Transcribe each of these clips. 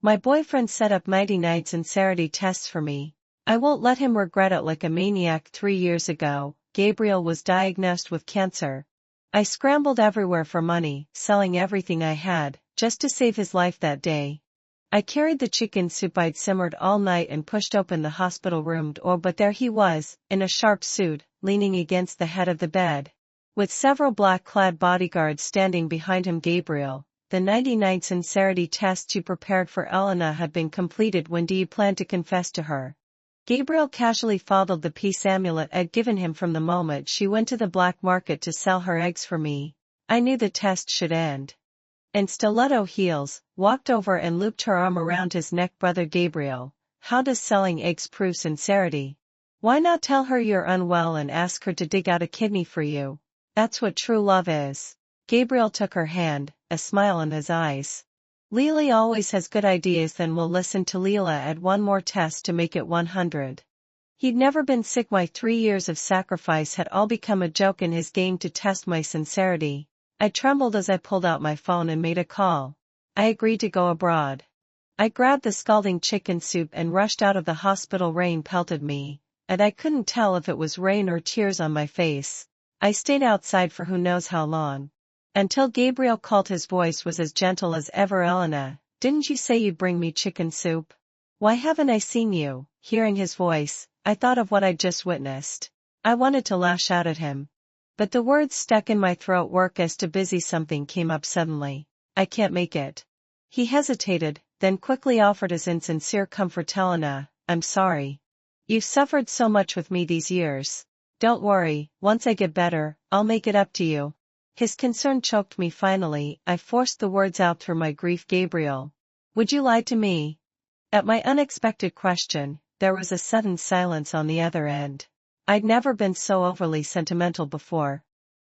My boyfriend set up night sincerity tests for me. I won't let him regret it like a maniac. 3 years ago, Gabriel was diagnosed with cancer. I scrambled everywhere for money, selling everything I had, just to save his life that day. I carried the chicken soup I'd simmered all night and pushed open the hospital room door, but there he was, in a sharp suit, leaning against the head of the bed. With several black-clad bodyguards standing behind him. Gabriel, the 99 sincerity tests you prepared for Elena had been completed. When do you plan to confess to her? Gabriel casually fondled the peace amulet I'd given him from the moment she went to the black market to sell her eggs for me. I knew the test should end. In stiletto heels, walked over and looped her arm around his neck. Brother Gabriel, how does selling eggs prove sincerity? Why not tell her you're unwell and ask her to dig out a kidney for you? That's what true love is. Gabriel took her hand, a smile in his eyes. Lily always has good ideas. Then we'll listen to Leela add one more test to make it 100. He'd never been sick. My 3 years of sacrifice had all become a joke in his game to test my sincerity. I trembled as I pulled out my phone and made a call. I agreed to go abroad. I grabbed the scalding chicken soup and rushed out of the hospital. Rain pelted me, and I couldn't tell if it was rain or tears on my face. I stayed outside for who knows how long. Until Gabriel called. His voice was as gentle as ever. Elena, didn't you say you'd bring me chicken soup? Why haven't I seen you? Hearing his voice, I thought of what I'd just witnessed. I wanted to lash out at him, but the words stuck in my throat. Work is too busy. Something came up suddenly. I can't make it. He hesitated, then quickly offered his insincere comfort. Elena, I'm sorry. You've suffered so much with me these years. Don't worry, once I get better, I'll make it up to you. His concern choked me. Finally, I forced the words out through my grief. Gabriel, would you lie to me? At my unexpected question, there was a sudden silence on the other end. I'd never been so overly sentimental before.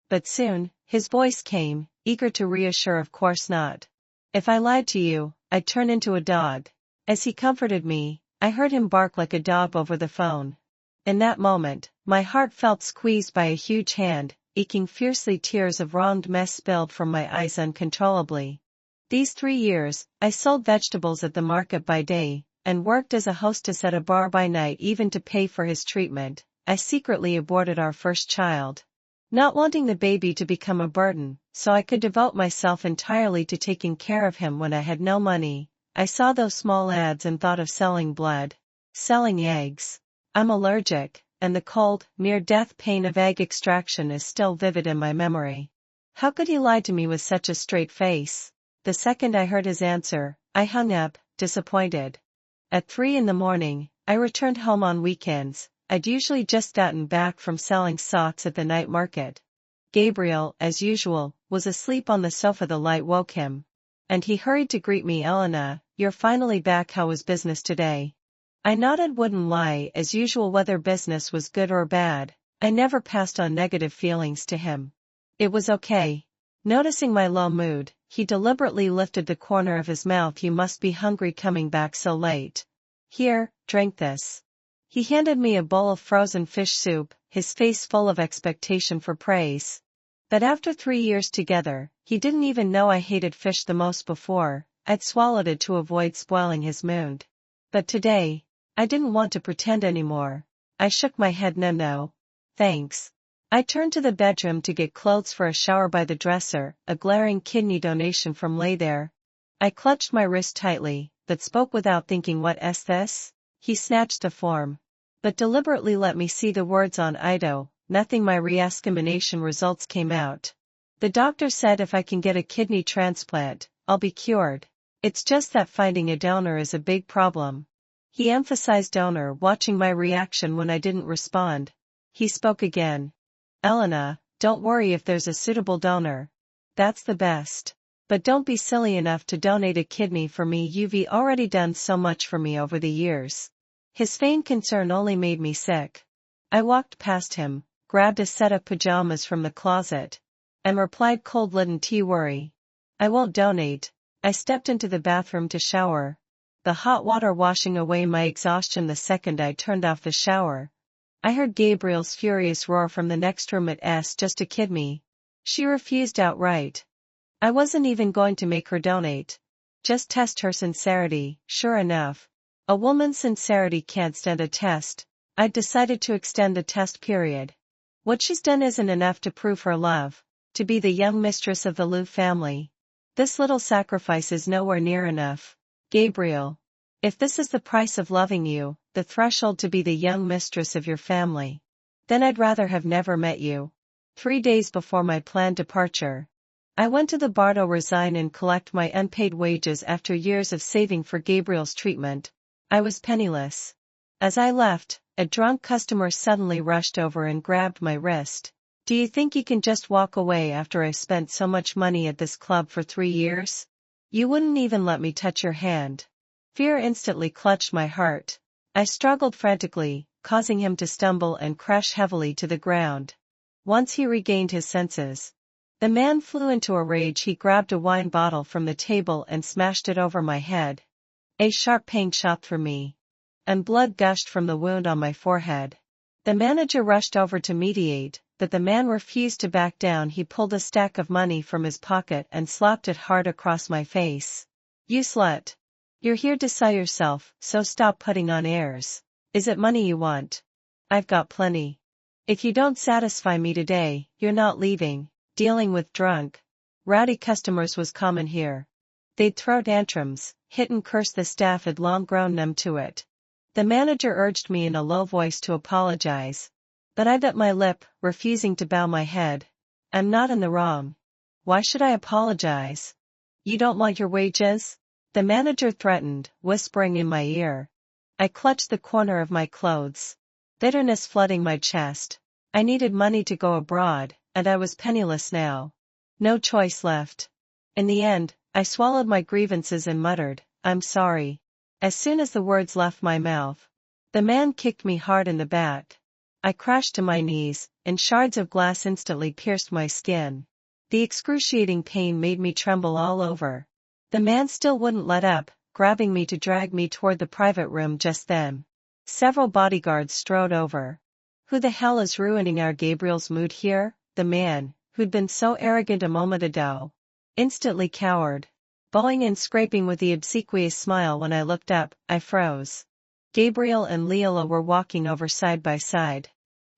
But soon, his voice came, eager to reassure. Of course not. If I lied to you, I'd turn into a dog. As he comforted me, I heard him bark like a dog over the phone. In that moment, my heart felt squeezed by a huge hand, aching fiercely. Tears of wronged mess spilled from my eyes uncontrollably. These 3 years, I sold vegetables at the market by day, and worked as a hostess at a bar by night. Even to pay for his treatment, I secretly aborted our first child. Not wanting the baby to become a burden, so I could devote myself entirely to taking care of him. When I had no money, I saw those small ads and thought of selling blood. Selling eggs. I'm allergic, and the cold, near-death pain of egg extraction is still vivid in my memory. How could he lie to me with such a straight face? The second I heard his answer, I hung up, disappointed. At 3 in the morning, I returned home. On weekends, I'd usually just gotten back from selling socks at the night market. Gabriel, as usual, was asleep on the sofa. The light woke him, and he hurried to greet me. Elena, you're finally back. How was business today? I nodded. Wouldn't lie, as usual. Whether business was good or bad, I never passed on negative feelings to him. It was okay. Noticing my low mood, he deliberately lifted the corner of his mouth. You must be hungry coming back so late. Here, drink this. He handed me a bowl of frozen fish soup, his face full of expectation for praise. But after 3 years together, he didn't even know I hated fish the most before. I'd swallowed it to avoid spoiling his mood. But today, I didn't want to pretend anymore. I shook my head. No, thanks. I turned to the bedroom to get clothes for a shower. By the dresser, a glaring kidney donation form lay there. I clutched my wrist tightly, but spoke without thinking. What's this? He snatched the form, but deliberately let me see the words on Ido. Nothing. My re-examination results came out. The doctor said if I can get a kidney transplant, I'll be cured. It's just that finding a donor is a big problem. He emphasized donor. Watching my reaction when I didn't respond, he spoke again. Elena, don't worry if there's a suitable donor. That's the best. But don't be silly enough to donate a kidney for me. You've already done so much for me over the years. His feigned concern only made me sick. I walked past him, grabbed a set of pajamas from the closet, and replied coldly, "Don't worry. I won't donate." I stepped into the bathroom to shower, the hot water washing away my exhaustion. The second I turned off the shower, I heard Gabriel's furious roar from the next room. It's just a kidney. She refused outright. I wasn't even going to make her donate. Just test her sincerity. Sure enough, a woman's sincerity can't stand a test. I'd decided to extend the test period. What she's done isn't enough to prove her love, to be the young mistress of the Liu family. This little sacrifice is nowhere near enough. Gabriel, if this is the price of loving you, the threshold to be the young mistress of your family, then I'd rather have never met you. 3 days before my planned departure, I went to the bar to resign and collect my unpaid wages after years of saving for Gabriel's treatment. I was penniless. As I left, a drunk customer suddenly rushed over and grabbed my wrist. Do you think you can just walk away after I've spent so much money at this club for 3 years? You wouldn't even let me touch your hand. Fear instantly clutched my heart. I struggled frantically, causing him to stumble and crash heavily to the ground. Once he regained his senses, the man flew into a rage. He grabbed a wine bottle from the table and smashed it over my head. A sharp pain shot through me, and blood gushed from the wound on my forehead. The manager rushed over to mediate, but the man refused to back down. He pulled a stack of money from his pocket and slapped it hard across my face. You slut. You're here to sell yourself, so stop putting on airs. Is it money you want? I've got plenty. If you don't satisfy me today, you're not leaving. Dealing with drunk, rowdy customers was common here. They'd throw tantrums, hit and curse. The staff had long grown numb to it. The manager urged me in a low voice to apologize, but I bit my lip, refusing to bow my head. I'm not in the wrong. Why should I apologize? You don't want your wages? The manager threatened, whispering in my ear. I clutched the corner of my clothes, bitterness flooding my chest. I needed money to go abroad, and I was penniless now. No choice left. In the end, I swallowed my grievances and muttered, I'm sorry. As soon as the words left my mouth, the man kicked me hard in the back. I crashed to my knees, and shards of glass instantly pierced my skin. The excruciating pain made me tremble all over. The man still wouldn't let up, grabbing me to drag me toward the private room. Just then, several bodyguards strode over. Who the hell is ruining our Gabriel's mood here? The man, who'd been so arrogant a moment ago, instantly cowered. Bowing and scraping with the obsequious smile. When I looked up, I froze. Gabriel and Leila were walking over side by side.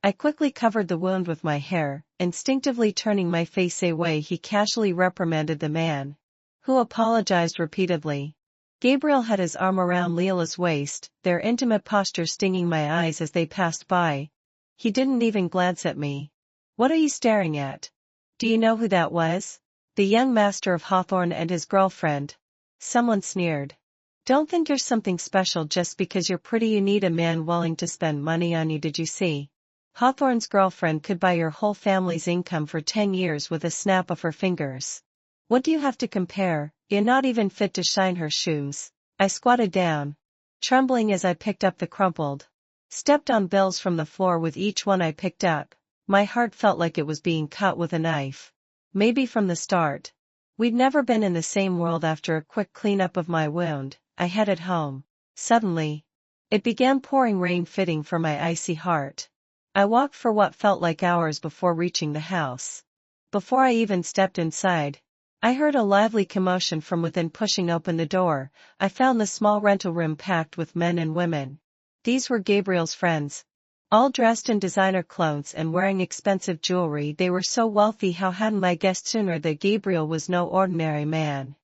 I quickly covered the wound with my hair, instinctively turning my face away. He casually reprimanded the man, who apologized repeatedly. Gabriel had his arm around Leila's waist, their intimate posture stinging my eyes as they passed by. He didn't even glance at me. What are you staring at? Do you know who that was? The young master of Hawthorne and his girlfriend. Someone sneered. Don't think you're something special just because you're pretty. You need a man willing to spend money on you. Did you see? Hawthorne's girlfriend could buy your whole family's income for 10 years with a snap of her fingers. What do you have to compare? You're not even fit to shine her shoes. I squatted down, trembling as I picked up the crumpled, stepped on bills from the floor. With each one I picked up, my heart felt like it was being cut with a knife. Maybe from the start, we'd never been in the same world. After a quick cleanup of my wound, I headed home. Suddenly, it began pouring rain, fitting for my icy heart. I walked for what felt like hours before reaching the house. Before I even stepped inside, I heard a lively commotion from within. Pushing open the door, I found the small rental room packed with men and women. These were Gabriel's friends, all dressed in designer clothes and wearing expensive jewelry. They were so wealthy. How hadn't I guessed sooner that Gabriel was no ordinary man?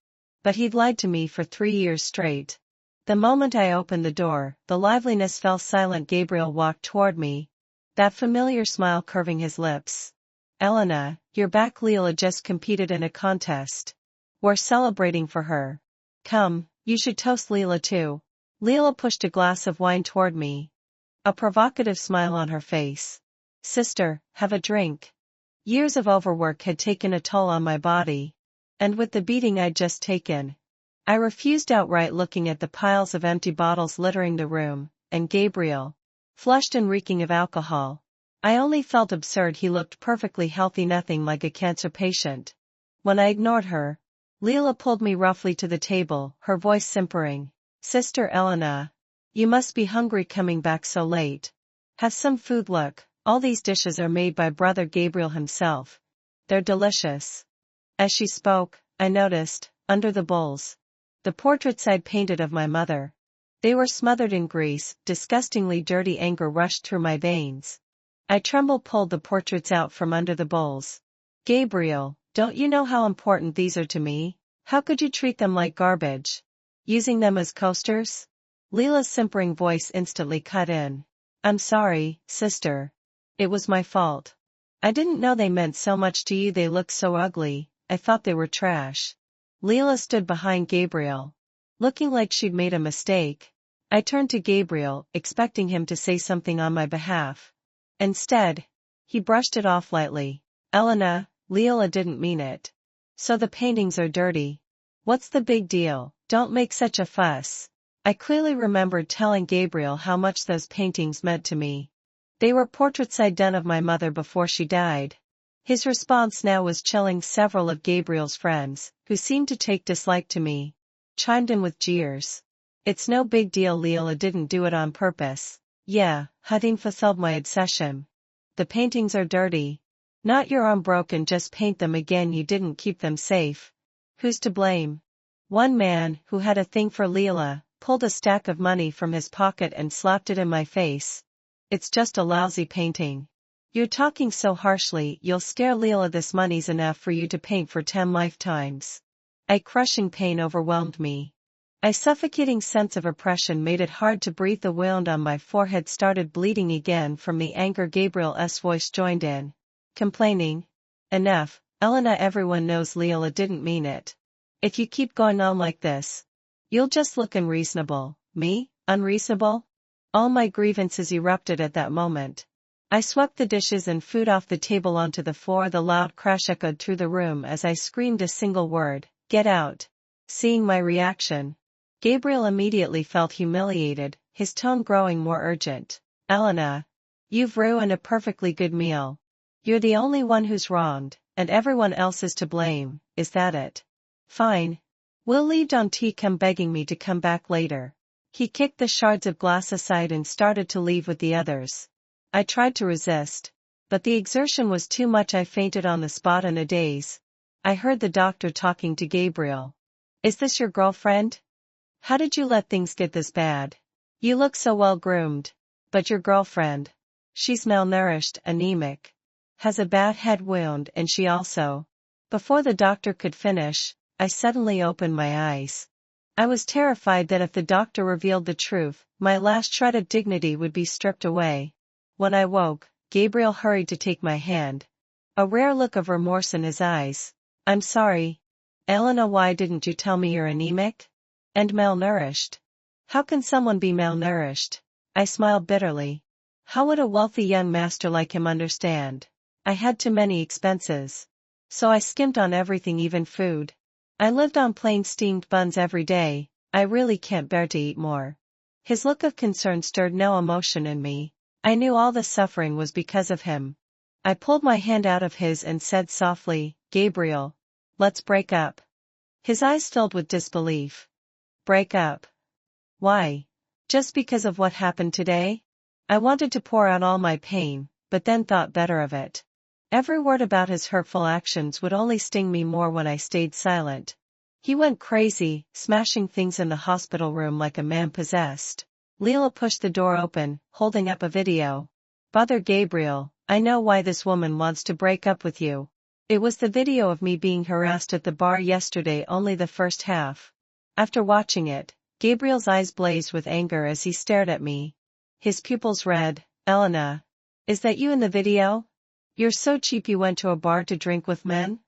But he'd lied to me for 3 years straight. The moment I opened the door, the liveliness fell silent. Gabriel walked toward me, that familiar smile curving his lips. Elena, you're back. Leila just competed in a contest. We're celebrating for her. Come, you should toast Leila too. Leila pushed a glass of wine toward me, a provocative smile on her face. Sister, have a drink. Years of overwork had taken a toll on my body, and with the beating I'd just taken, I refused outright. Looking at the piles of empty bottles littering the room, and Gabriel, flushed and reeking of alcohol, I only felt absurd. He looked perfectly healthy, nothing like a cancer patient. When I ignored her, Leila pulled me roughly to the table, her voice simpering. Sister Elena, you must be hungry coming back so late. Have some food. Look, all these dishes are made by Brother Gabriel himself. They're delicious. As she spoke, I noticed, under the bowls, The portraits I'd painted of my mother. They were smothered in grease, disgustingly dirty. Anger rushed through my veins. I pulled the portraits out from under the bowls. Gabriel, don't you know how important these are to me? How could you treat them like garbage? Using them as coasters? Leela's simpering voice instantly cut in. I'm sorry, sister. It was my fault. I didn't know they meant so much to you. They looked so ugly, I thought they were trash. Leela stood behind Gabriel, looking like she'd made a mistake. I turned to Gabriel, expecting him to say something on my behalf. Instead, he brushed it off lightly. Elena, Leela didn't mean it. So the paintings are dirty. What's the big deal? Don't make such a fuss. I clearly remembered telling Gabriel how much those paintings meant to me. They were portraits I'd done of my mother before she died. His response now was chilling. Several of Gabriel's friends, who seemed to take dislike to me, chimed in with jeers. It's no big deal. Leela didn't do it on purpose. Yeah, hadn't fulfilled my obsession. The paintings are dirty. Not your arm broken, just paint them again. You didn't keep them safe. Who's to blame? One man, who had a thing for Leela, pulled a stack of money from his pocket and slapped it in my face. It's just a lousy painting. You're talking so harshly. You'll scare Leela. This money's enough for you to paint for 10 lifetimes. A crushing pain overwhelmed me. A suffocating sense of oppression made it hard to breathe. The wound on my forehead started bleeding again from the anger. Gabriel's voice joined in, complaining. Enough, Elena. Everyone knows Leela didn't mean it. If you keep going on like this, you'll just look unreasonable. Me? Unreasonable? All my grievances erupted at that moment. I swept the dishes and food off the table onto the floor. The loud crash echoed through the room as I screamed a single word, "Get out!" Seeing my reaction, Gabriel immediately felt humiliated, his tone growing more urgent. Elena, you've ruined a perfectly good meal. You're the only one who's wronged, and everyone else is to blame. Is that it? Fine. We'll leave. Don't come begging me to come back later. He kicked the shards of glass aside and started to leave with the others. I tried to resist, but the exertion was too much. I fainted on the spot in a daze. I heard the doctor talking to Gabriel. Is this your girlfriend? How did you let things get this bad? You look so well groomed. But your girlfriend? She's malnourished, anemic. Has a bad head wound, and she also. Before the doctor could finish, I suddenly opened my eyes. I was terrified that if the doctor revealed the truth, my last shred of dignity would be stripped away. When I woke, Gabriel hurried to take my hand, a rare look of remorse in his eyes. I'm sorry. Elena, why didn't you tell me you're anemic? And malnourished? How can someone be malnourished? I smiled bitterly. How would a wealthy young master like him understand? I had too many expenses. So I skimped on everything, even food. I lived on plain steamed buns every day. I really can't bear to eat more. His look of concern stirred no emotion in me. I knew all the suffering was because of him. I pulled my hand out of his and said softly, Gabriel, let's break up. His eyes filled with disbelief. Break up? Why? Just because of what happened today? I wanted to pour out all my pain, but then thought better of it. Every word about his hurtful actions would only sting me more when I stayed silent. He went crazy, smashing things in the hospital room like a man possessed. Leela pushed the door open, holding up a video. Bother Gabriel, I know why this woman wants to break up with you. It was the video of me being harassed at the bar yesterday, only the first half. After watching it, Gabriel's eyes blazed with anger as he stared at me. His pupils read, Elena, is that you in the video? You're so cheap you went to a bar to drink with men?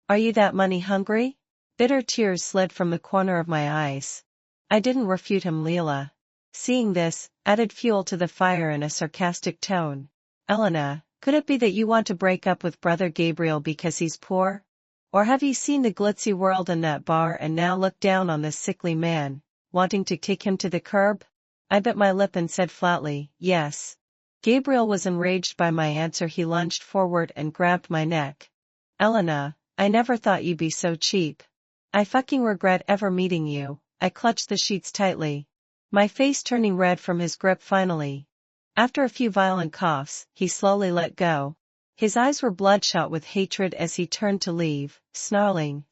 Are you that money hungry? Bitter tears slid from the corner of my eyes. I didn't refute him. Leela, seeing this, added fuel to the fire in a sarcastic tone. Elena, could it be that you want to break up with brother Gabriel because he's poor? Or have you seen the glitzy world in that bar and now look down on this sickly man, wanting to kick him to the curb? I bit my lip and said flatly, yes. Gabriel was enraged by my answer. He lunged forward and grabbed my neck. Elena, I never thought you'd be so cheap. I fucking regret ever meeting you. I clutched the sheets tightly, my face turning red from his grip. Finally, after a few violent coughs, he slowly let go. His eyes were bloodshot with hatred as he turned to leave, snarling,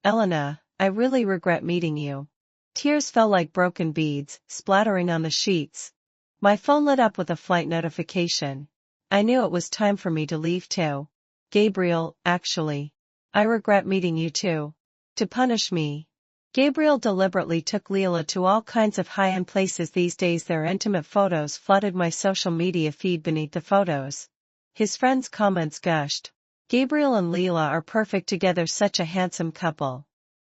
Elena, I really regret meeting you. Tears fell like broken beads, splattering on the sheets. My phone lit up with a flight notification. I knew it was time for me to leave too. Gabriel, actually. I regret meeting you too. To punish me. Gabriel deliberately took Leela to all kinds of high-end places these days. Their intimate photos flooded my social media feed beneath the photos. His friends' comments gushed. Gabriel and Leela are perfect together, such a handsome couple.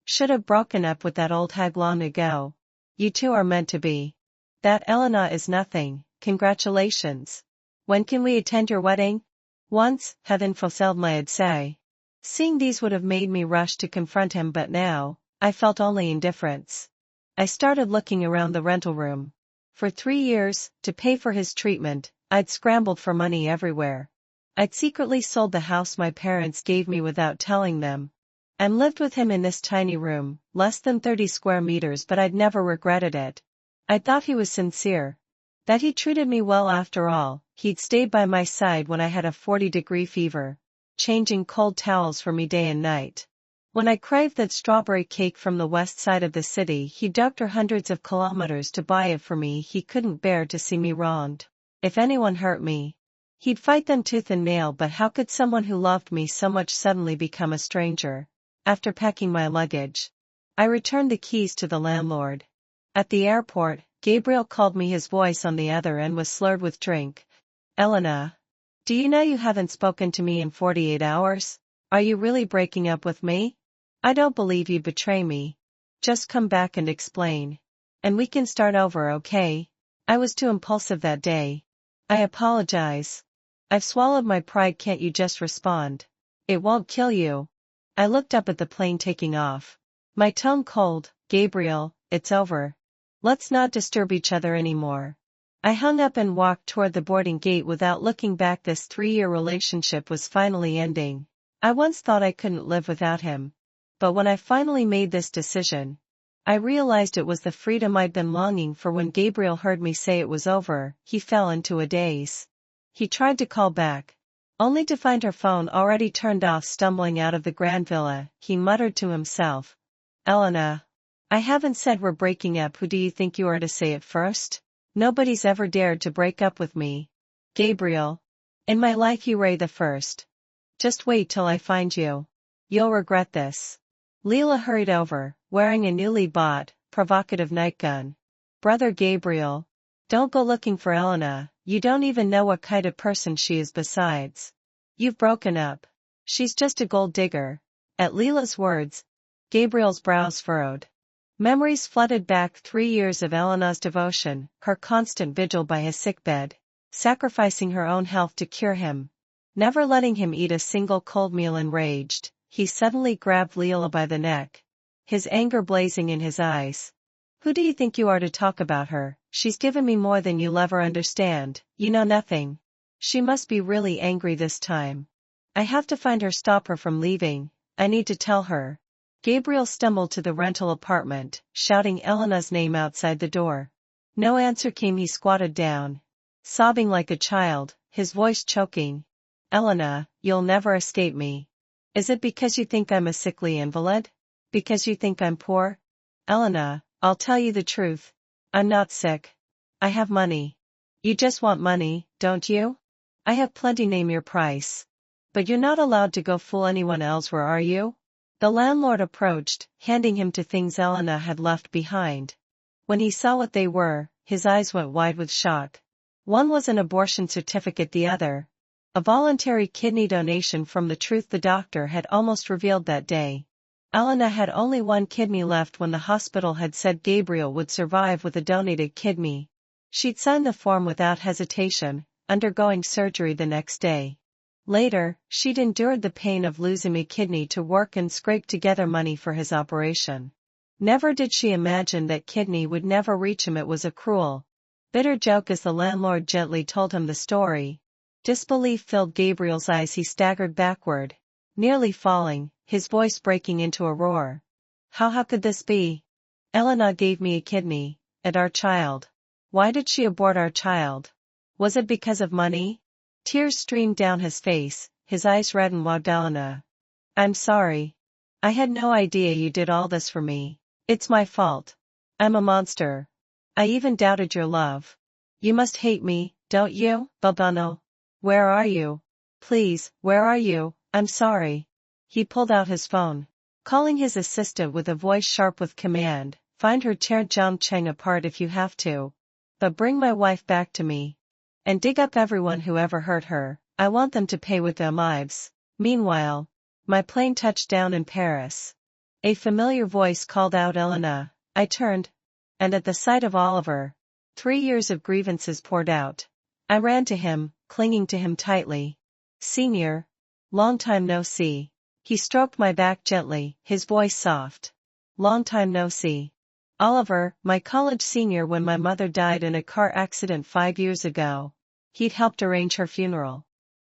Should have broken up with that old hag long ago. You two are meant to be. That Elena is nothing, congratulations. When can we attend your wedding? Once, heaven fulfilled my say. Seeing these would have made me rush to confront him, but now, I felt only indifference. I started looking around the rental room. For 3 years, to pay for his treatment, I'd scrambled for money everywhere. I'd secretly sold the house my parents gave me without telling them. And lived with him in this tiny room, less than 30 square meters, but I'd never regretted it. I thought he was sincere. That he treated me well after all. He'd stayed by my side when I had a 40-degree fever, changing cold towels for me day and night. When I craved that strawberry cake from the west side of the city, he dug her hundreds of kilometers to buy it for me. He couldn't bear to see me wronged. If anyone hurt me, he'd fight them tooth and nail. But how could someone who loved me so much suddenly become a stranger? After packing my luggage, I returned the keys to the landlord. At the airport, Gabriel called me. His voice on the other end was slurred with drink. Elena, do you know you haven't spoken to me in 48 hours? Are you really breaking up with me? I don't believe you'd betray me. Just come back and explain. And we can start over, okay? I was too impulsive that day. I apologize. I've swallowed my pride. Can't you just respond? It won't kill you. I looked up at the plane taking off. My tone cold. Gabriel, it's over. Let's not disturb each other anymore. I hung up and walked toward the boarding gate without looking back. This 3-year relationship was finally ending. I once thought I couldn't live without him. But when I finally made this decision, I realized it was the freedom I'd been longing for. When Gabriel heard me say it was over, he fell into a daze. He tried to call back, only to find her phone already turned off. Stumbling out of the grand villa, he muttered to himself, Elena, I haven't said we're breaking up. Who do you think you are to say it first? Nobody's ever dared to break up with me. Gabriel. In my life you were the first. Just wait till I find you. You'll regret this. Leela hurried over, wearing a newly bought, provocative nightgown. Brother Gabriel. Don't go looking for Elena. You don't even know what kind of person she is. Besides, you've broken up. She's just a gold digger. At Leela's words, Gabriel's brows furrowed. Memories flooded back. 3 years of Elena's devotion, her constant vigil by his sickbed, sacrificing her own health to cure him, never letting him eat a single cold meal. Enraged, he suddenly grabbed Leela by the neck, his anger blazing in his eyes. Who do you think you are to talk about her? She's given me more than you'll ever understand. You know nothing. She must be really angry this time. I have to find her, stop her from leaving. I need to tell her. Gabriel stumbled to the rental apartment, shouting Elena's name outside the door. No answer came. He squatted down, sobbing like a child, his voice choking. Elena, you'll never escape me. Is it because you think I'm a sickly invalid? Because you think I'm poor? Elena, I'll tell you the truth. I'm not sick. I have money. You just want money, don't you? I have plenty. Name your price. But you're not allowed to go fool anyone else. Where are you? The landlord approached, handing him two things Elena had left behind. When he saw what they were, his eyes went wide with shock. One was an abortion certificate, the other, a voluntary kidney donation from the truth the doctor had almost revealed that day. Elena had only one kidney left when the hospital had said Gabriel would survive with a donated kidney. She'd signed the form without hesitation, undergoing surgery the next day. Later, she'd endured the pain of losing a kidney to work and scrape together money for his operation. Never did she imagine that kidney would never reach him. It was a cruel, bitter joke. As the landlord gently told him the story, disbelief filled Gabriel's eyes. He staggered backward, nearly falling, his voice breaking into a roar. How could this be? Elena gave me a kidney, and our child. Why did she abort our child? Was it because of money? Tears streamed down his face, his eyes red and wide. Elena, I'm sorry. I had no idea you did all this for me. It's my fault. I'm a monster. I even doubted your love. You must hate me, don't you, Babano? Where are you? Please, where are you? I'm sorry. He pulled out his phone. Calling his assistant with a voice sharp with command, find her, tear Zhang Cheng apart if you have to. But bring my wife back to me. And dig up everyone who ever hurt her. I want them to pay with their lives. Meanwhile, my plane touched down in Paris. A familiar voice called out Elena. I turned. And at the sight of Oliver, 3 years of grievances poured out. I ran to him, clinging to him tightly. Senior. Long time no see. He stroked my back gently, his voice soft. Long time no see. Oliver, my college senior when my mother died in a car accident 5 years ago. He'd helped arrange her funeral.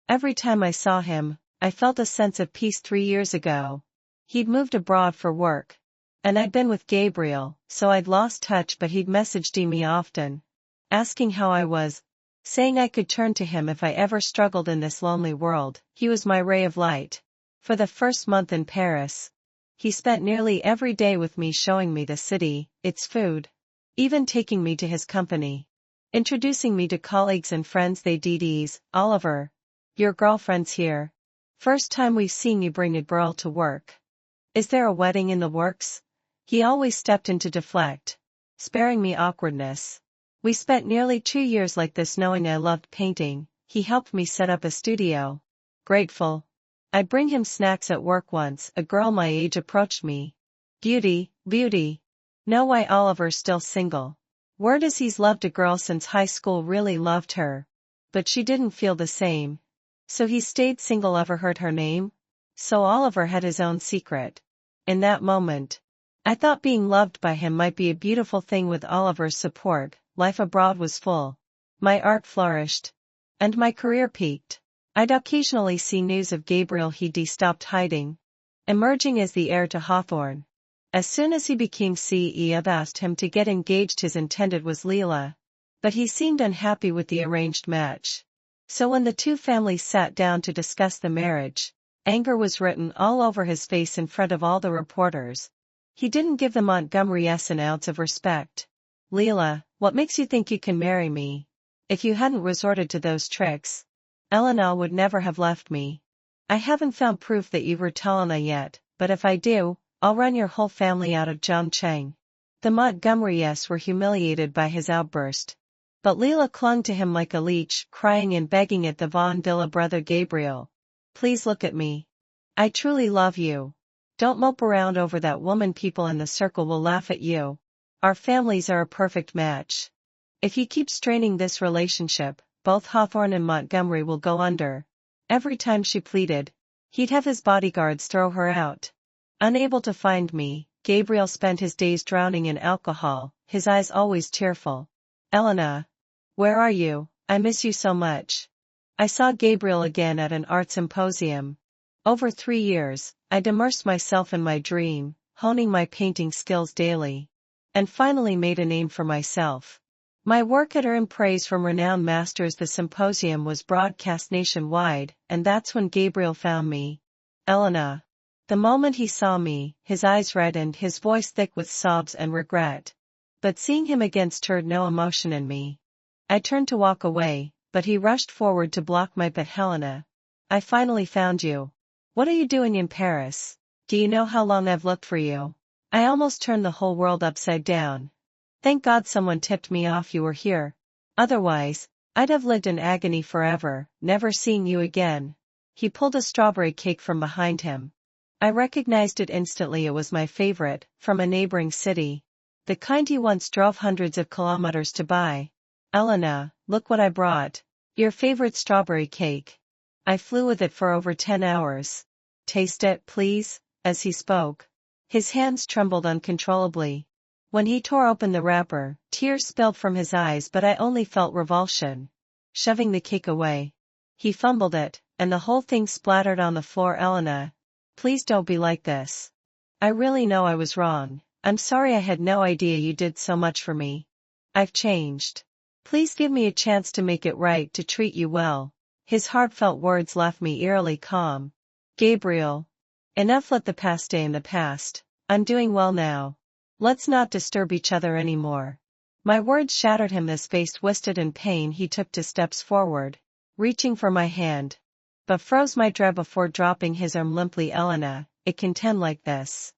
Every time I saw him, I felt a sense of peace 3 years ago. He'd moved abroad for work. And I'd been with Gabriel, so I'd lost touch, but he'd messaged me often, asking how I was, saying I could turn to him if I ever struggled in this lonely world. He was my ray of light. For the first month in Paris, he spent nearly every day with me, showing me the city, its food, even taking me to his company, introducing me to colleagues and friends. They DDs, Oliver, your girlfriend's here. First time we've seen you bring a girl to work. Is there a wedding in the works? He always stepped in to deflect, sparing me awkwardness. We spent nearly 2 years like this, knowing I loved painting. He helped me set up a studio. Grateful. I'd bring him snacks at work. Once, a girl my age approached me. Beauty, beauty. Know why Oliver's still single? Word is he's loved a girl since high school, really loved her. But she didn't feel the same. So he stayed single. Ever heard her name? So Oliver had his own secret. In that moment, I thought being loved by him might be a beautiful thing. With Oliver's support, life abroad was full. My art flourished. And my career peaked. I'd occasionally see news of Gabriel. He stopped hiding, emerging as the heir to Hawthorne. As soon as he became CEO, I've asked him to get engaged. His intended was Leela. But he seemed unhappy with the arranged match. So when the two families sat down to discuss the marriage, anger was written all over his face in front of all the reporters. He didn't give the Montgomerys an ounce of respect. Leela, what makes you think you can marry me? If you hadn't resorted to those tricks, Elena would never have left me. I haven't found proof that you were Elena yet, but if I do, I'll run your whole family out of Zhongcheng. The Montgomerys were humiliated by his outburst. But Leela clung to him like a leech, crying and begging at the Von Villa brother. Gabriel, please look at me. I truly love you. Don't mope around over that woman. People in the circle will laugh at you. Our families are a perfect match. If you keep straining this relationship, both Hawthorne and Montgomery will go under. Every time she pleaded, he'd have his bodyguards throw her out. Unable to find me, Gabriel spent his days drowning in alcohol, his eyes always tearful. Elena, where are you? I miss you so much. I saw Gabriel again at an art symposium. Over 3 years, I'd immersed myself in my dream, honing my painting skills daily, and finally made a name for myself. My work had earned praise from renowned masters. The symposium was broadcast nationwide, and that's when Gabriel found me. Elena. The moment he saw me, his eyes reddened, his voice thick with sobs and regret. But seeing him again stirred no emotion in me. I turned to walk away, but he rushed forward to block my path. Helena. I finally found you. What are you doing in Paris? Do you know how long I've looked for you? I almost turned the whole world upside down. Thank God someone tipped me off you were here. Otherwise, I'd have lived in agony forever, never seeing you again. He pulled a strawberry cake from behind him. I recognized it instantly. It was my favorite, from a neighboring city. The kind he once drove hundreds of kilometers to buy. Elena, look what I brought. Your favorite strawberry cake. I flew with it for over 10 hours. Taste it, please. As he spoke, his hands trembled uncontrollably. When he tore open the wrapper, tears spilled from his eyes, but I only felt revulsion. Shoving the cake away, he fumbled it, and the whole thing splattered on the floor. Elena, please don't be like this. I really know I was wrong. I'm sorry. I had no idea you did so much for me. I've changed. Please give me a chance to make it right, to treat you well. His heartfelt words left me eerily calm. Gabriel, Enough, let the past stay in the past. I'm doing well now. Let's not disturb each other anymore. My words shattered him. His face twisted in pain. He took 2 steps forward, reaching for my hand, but froze my dread before dropping his arm limply. Elena, it can tend like this.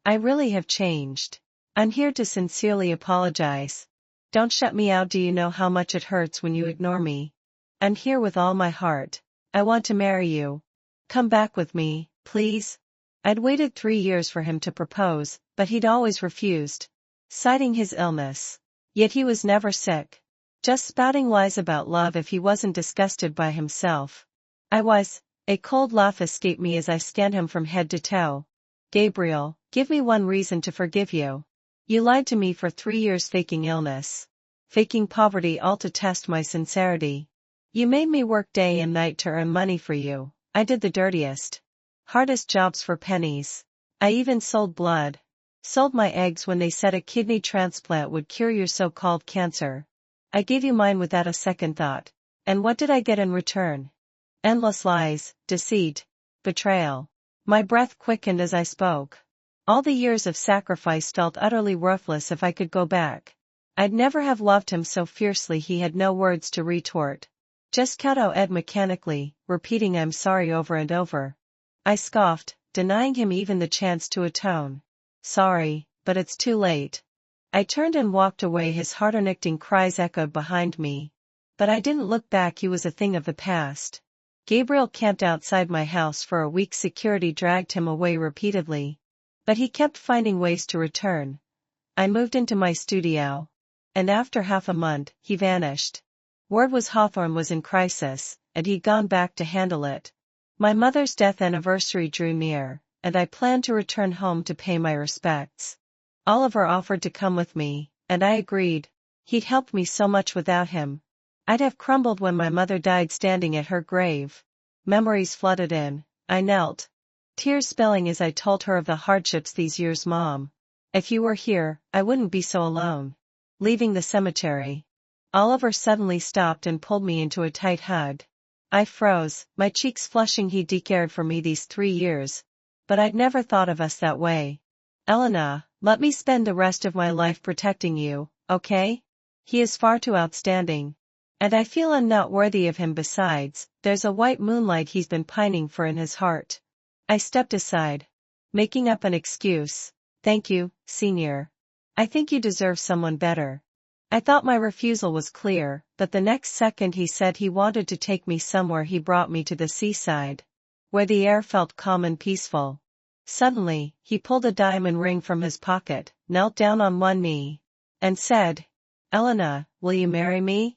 I really have changed. I'm here to sincerely apologize. Don't shut me out. Do you know how much it hurts when you ignore me? I'm here with all my heart. I want to marry you. Come back with me, please. I'd waited 3 years for him to propose, but he'd always refused, citing his illness. Yet he was never sick, just spouting lies about love if he wasn't disgusted by himself. I was. A cold laugh escaped me as I scanned him from head to toe. Gabriel, give me one reason to forgive you. You lied to me for 3 years, faking illness, faking poverty, all to test my sincerity. You made me work day and night to earn money for you. I did the dirtiest, hardest jobs for pennies. I even sold blood. Sold my eggs when they said a kidney transplant would cure your so-called cancer. I gave you mine without a second thought. And what did I get in return? Endless lies, deceit, betrayal. My breath quickened as I spoke. All the years of sacrifice felt utterly worthless if I could go back. I'd never have loved him so fiercely. He had no words to retort. Just kowtowed mechanically, repeating I'm sorry over and over. I scoffed, denying him even the chance to atone. Sorry, but it's too late. I turned and walked away. His heart-ernecting cries echoed behind me. But I didn't look back. He was a thing of the past. Gabriel camped outside my house for a week. Security dragged him away repeatedly, but he kept finding ways to return. I moved into my studio, and after half a month, he vanished. Word was Hawthorne was in crisis, and he'd gone back to handle it. My mother's death anniversary drew near, and I planned to return home to pay my respects. Oliver offered to come with me, and I agreed. He'd helped me so much without him. I'd have crumbled when my mother died standing at her grave. Memories flooded in. I knelt, tears spilling as I told her of the hardships these years. Mom, if you were here, I wouldn't be so alone. Leaving the cemetery, Oliver suddenly stopped and pulled me into a tight hug. I froze, my cheeks flushing. He cared for me these 3 years, but I'd never thought of us that way. Elena, let me spend the rest of my life protecting you, okay? He is far too outstanding. And I feel I'm not worthy of him. Besides, there's a white moonlight he's been pining for in his heart. I stepped aside, making up an excuse. Thank you, Senior. I think you deserve someone better. I thought my refusal was clear, but the next second he said he wanted to take me somewhere. He brought me to the seaside, where the air felt calm and peaceful. Suddenly, he pulled a diamond ring from his pocket, knelt down on one knee, and said, Elena, will you marry me?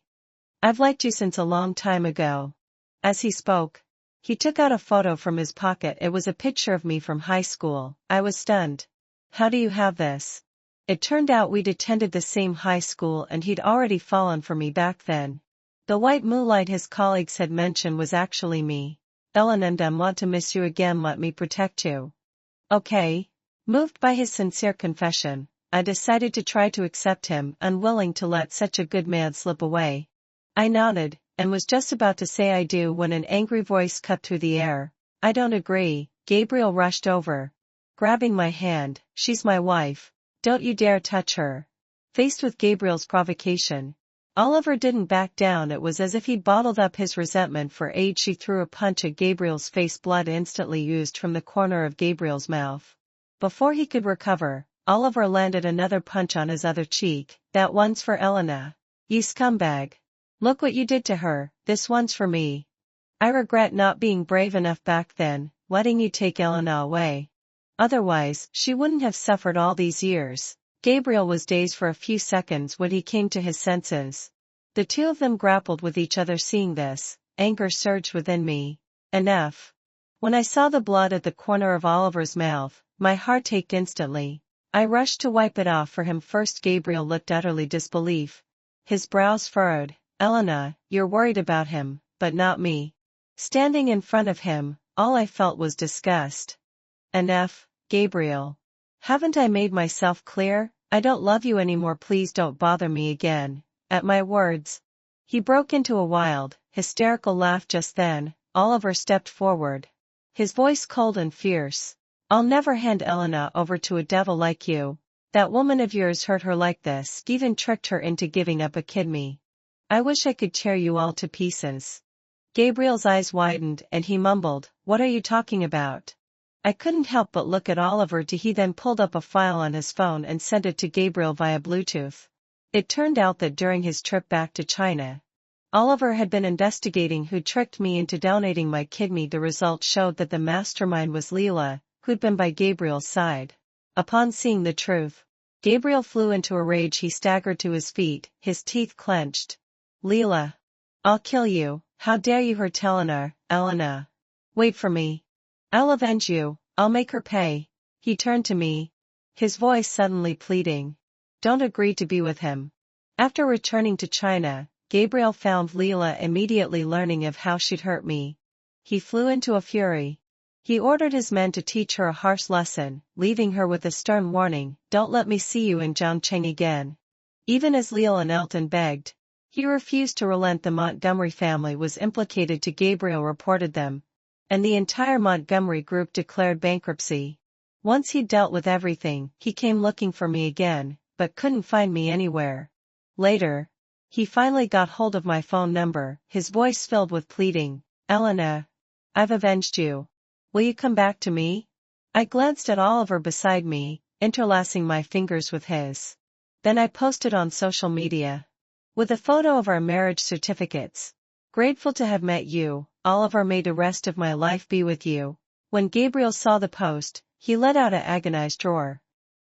I've liked you since a long time ago. As he spoke, he took out a photo from his pocket. It was a picture of me from high school. I was stunned. How do you have this? It turned out we'd attended the same high school and he'd already fallen for me back then. The white moonlight his colleagues had mentioned was actually me. Ellen, and I want to miss you again. Let me protect you. Okay. Moved by his sincere confession, I decided to try to accept him, unwilling to let such a good man slip away. I nodded, and was just about to say I do when an angry voice cut through the air. I don't agree. Gabriel rushed over, grabbing my hand. She's my wife. Don't you dare touch her. Faced with Gabriel's provocation, Oliver didn't back down. It was as if he'd bottled up his resentment for age. She threw a punch at Gabriel's face. Blood instantly oozed from the corner of Gabriel's mouth. Before he could recover, Oliver landed another punch on his other cheek. That one's for Elena. You scumbag. Look what you did to her. This one's for me. I regret not being brave enough back then, letting you take Elena away. Otherwise, she wouldn't have suffered all these years. Gabriel was dazed for a few seconds when he came to his senses. The two of them grappled with each other. Seeing this, anger surged within me. Enough. When I saw the blood at the corner of Oliver's mouth, my heart ached instantly. I rushed to wipe it off for him first. Gabriel looked utterly disbelief, his brows furrowed. Elena, you're worried about him, but not me. Standing in front of him, all I felt was disgust. Enough, Gabriel. Haven't I made myself clear? I don't love you anymore. Please don't bother me again. At my words, he broke into a wild, hysterical laugh. Just then, Oliver stepped forward, his voice cold and fierce. I'll never hand Elena over to a devil like you. That woman of yours hurt her like this, even tricked her into giving up a kidney. I wish I could tear you all to pieces. Gabriel's eyes widened and he mumbled, "What are you talking about?" I couldn't help but look at Oliver. He then pulled up a file on his phone and sent it to Gabriel via Bluetooth. It turned out that during his trip back to China, Oliver had been investigating who tricked me into donating my kidney. The results showed that the mastermind was Leela, who'd been by Gabriel's side. Upon seeing the truth, Gabriel flew into a rage. He staggered to his feet, his teeth clenched. "Leela! I'll kill you. How dare you hurt Elena? Wait for me. I'll avenge you, I'll make her pay." He turned to me, his voice suddenly pleading. "Don't agree to be with him." After returning to China, Gabriel found Leela immediately learning of how she'd hurt me. He flew into a fury. He ordered his men to teach her a harsh lesson, leaving her with a stern warning, "Don't let me see you in Zhangcheng again." Even as Leela knelt and begged, he refused to relent. The Montgomery family was implicated. Gabriel reported them, and the entire Montgomery group declared bankruptcy. Once he'd dealt with everything, he came looking for me again, but couldn't find me anywhere. Later, he finally got hold of my phone number, his voice filled with pleading. "Elena, I've avenged you. Will you come back to me?" I glanced at Oliver beside me, interlacing my fingers with his. Then I posted on social media, with a photo of our marriage certificates. "Grateful to have met you, Oliver. May the rest of my life be with you." When Gabriel saw the post, he let out an agonized roar.